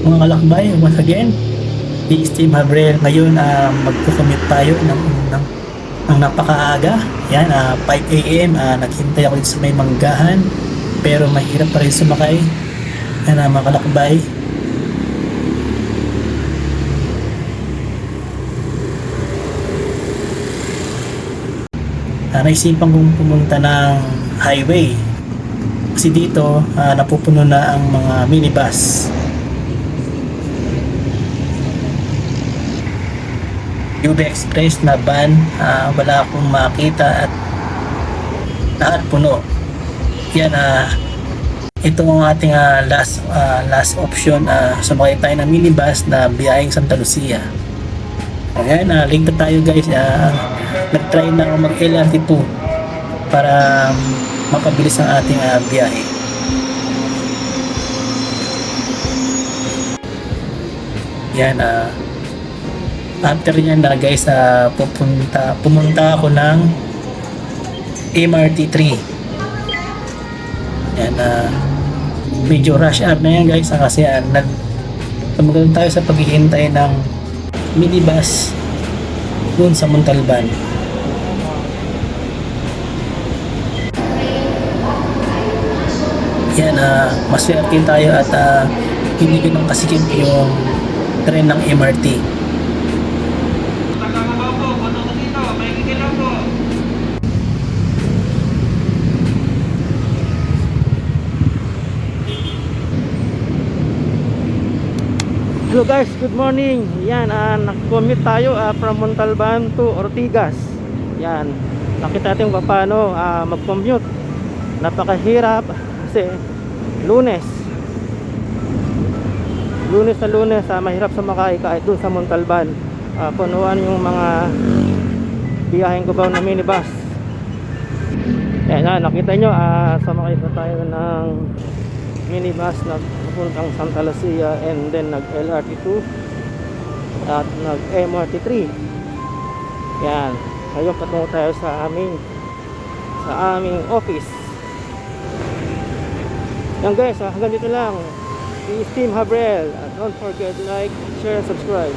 Mga kalakbay, once again, this is Team Habrel. Ngayon, magko-commute tayo ng napakaaga. Yan, 5 a.m. Naghintay ako dito sa may Manggahan. Pero mahirap pa rin sumakay. Yan, mga kalakbay. Naisipan kong pumunta ng highway. Kasi dito, napupuno na ang mga minibus. UB Express na van, wala akong makita at lahat puno. Yan, ito ang ating last option. Sumakay tayo ng minibus na biyaheng Santa Lucia. Ayan, link na tayo guys. Nag-try na ako mag-LRT2 para mapabilis ang ating biyahe. Yan, after nyan na guys, pumunta ako ng MRT3. Yan, medyo rush hour na yan guys, kasi tumagal tayo sa paghihintay ng minibus dun sa Montalban. Yan, maswerte tayo at hindi ganun kasikip yung tren ng MRT. Hello guys, good morning. Yan, nag-commute tayo from Montalban to Ortigas. Yan, nakita natin kung paano mag-commute. Napakahirap kasi Lunes sa Lunes, mahirap sumakay kahit dun sa Montalban. Punuan yung mga biyaheng Cubao na minibus. Yan, nakita nyo, sumakay pa tayo ng minibus na papuntang Santa Lucia, and then nag LRT2 at nag MRT3. Yan, ngayon patungo tayo sa aming office. Yan guys, hanggang dito lang. This is Team Habrel. Don't forget to like, share, and subscribe.